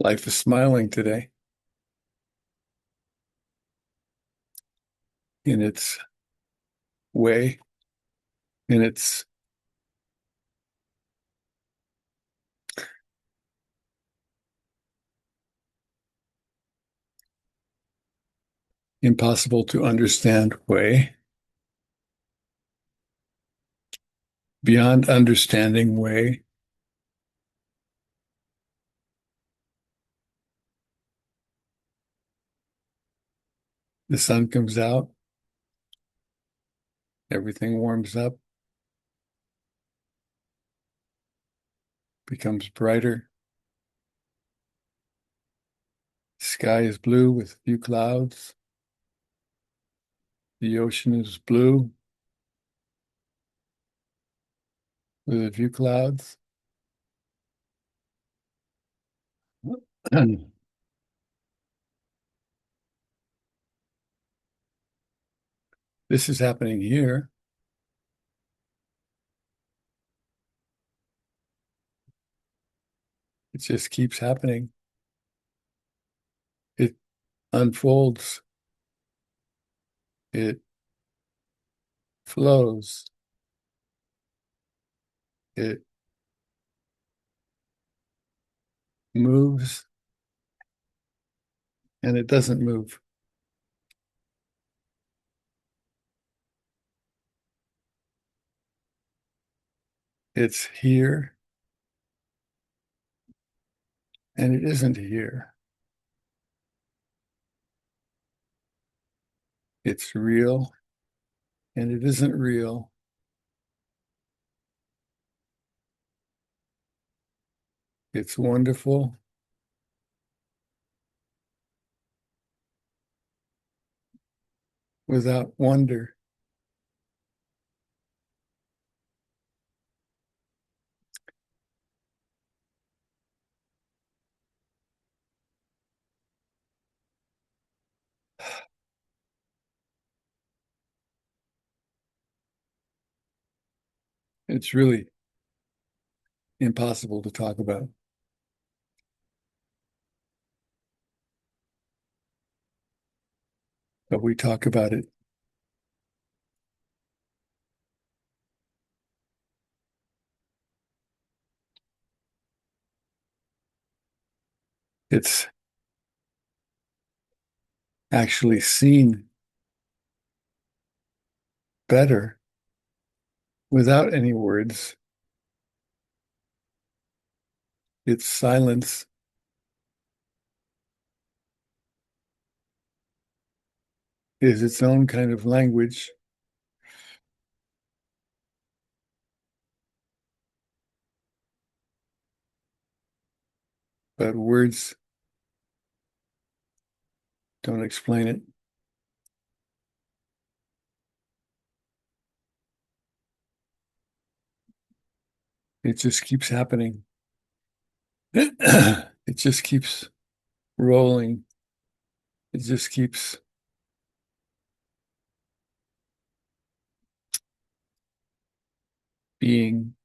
Life is smiling today in its way, in its impossible to understand way, beyond understanding way. The sun comes out, everything warms up, becomes brighter. Sky is blue with a few clouds. The ocean is blue with a few clouds. This is happening here. It just keeps happening. It unfolds. It flows. It moves and it doesn't move. It's here and it isn't here. It's real and it isn't real. It's wonderful without wonder. It's really impossible to talk about, but we talk about it. It's actually seen better without any words. Its silence is its own kind of language, but words don't explain it. It just keeps happening. It just keeps rolling. It just keeps being.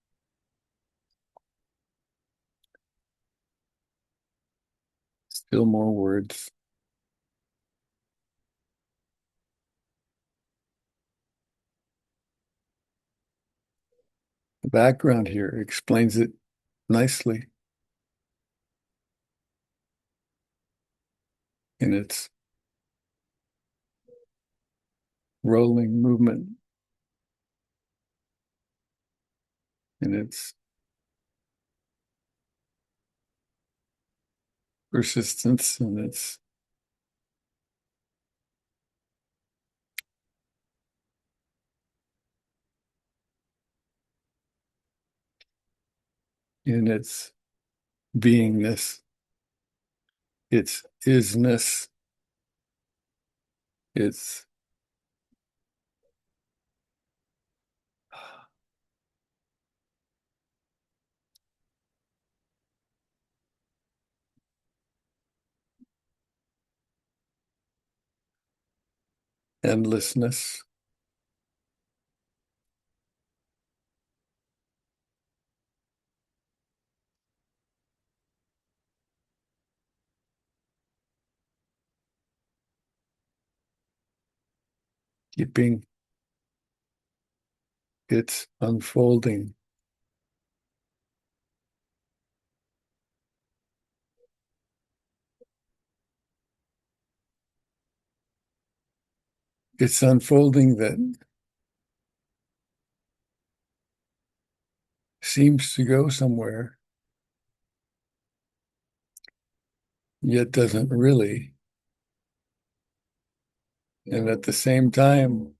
Still more words. The background here explains it nicely in its rolling movement, in its persistence, in its beingness, its isness, its endlessness. keeping its unfolding. It's unfolding that seems to go somewhere, yet doesn't really. And at the same time,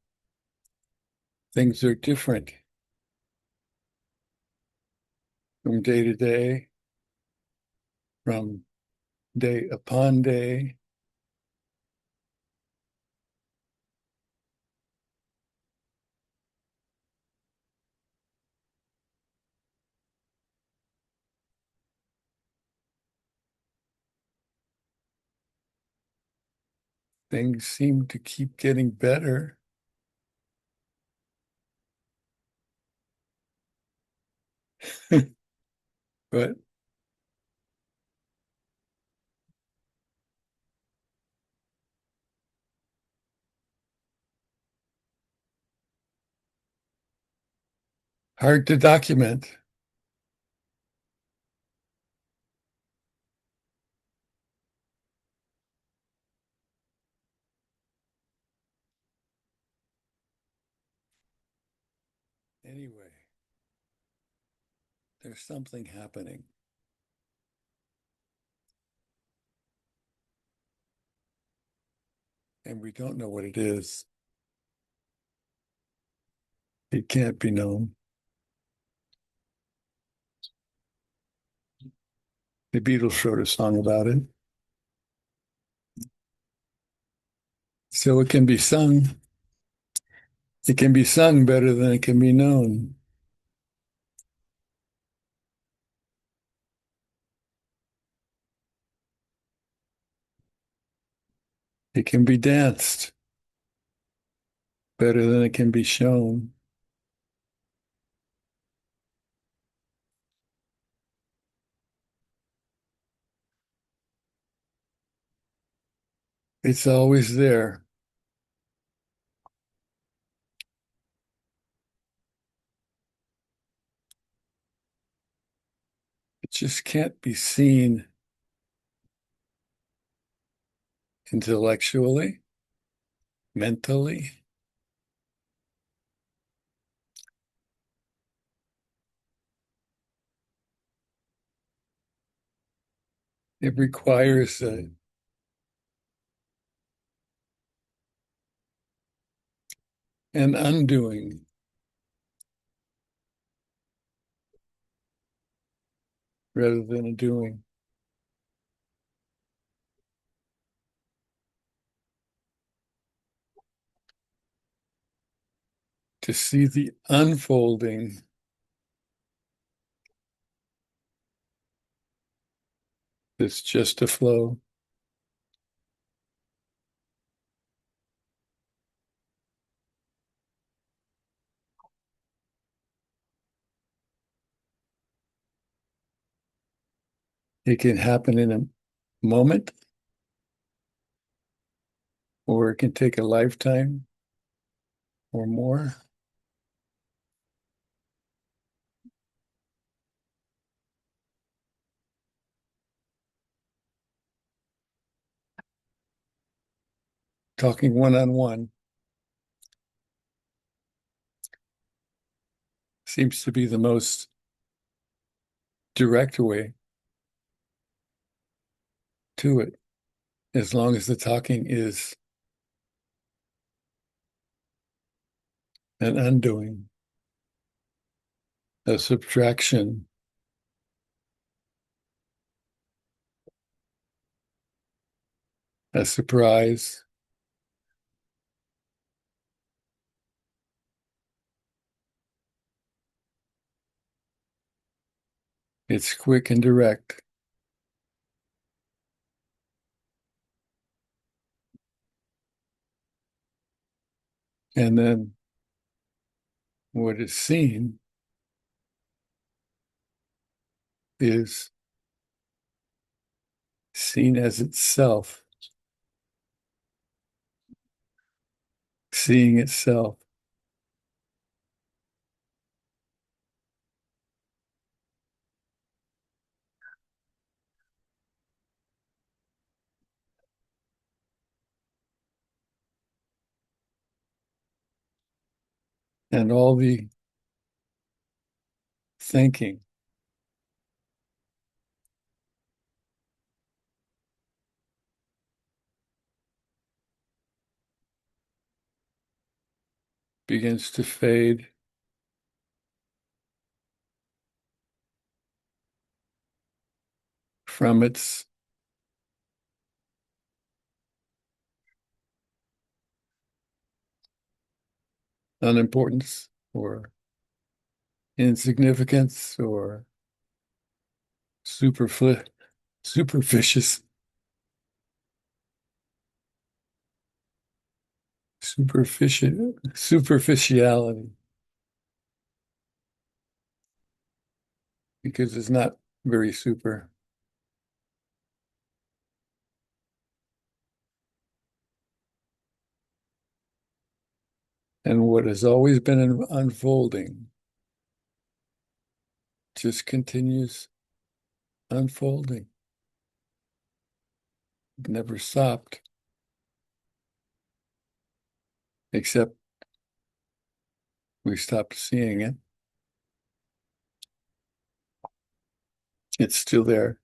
things are different from day to day, from day upon day. Things seem to keep getting better, but hard to document. Anyway, there's something happening, and we don't know what it is. It can't be known. The Beatles wrote a song about it. So it can be sung. It can be sung better than it can be known. It can be danced better than it can be shown. It's always there. It just can't be seen intellectually, mentally. It requires an undoing rather than a doing. To see the unfolding that's just a flow. It can happen in a moment, or it can take a lifetime or more. Talking one-on-one seems to be the most direct way to it, as long as the talking is an undoing, a subtraction, a surprise. It's quick and direct. And then what is seen is seen as itself, seeing itself. And all the thinking begins to fade from its unimportance or insignificance or superficious superficiality, because it's not very super. And what has always been unfolding just continues unfolding. It never stopped, except we stopped seeing it. It's still there.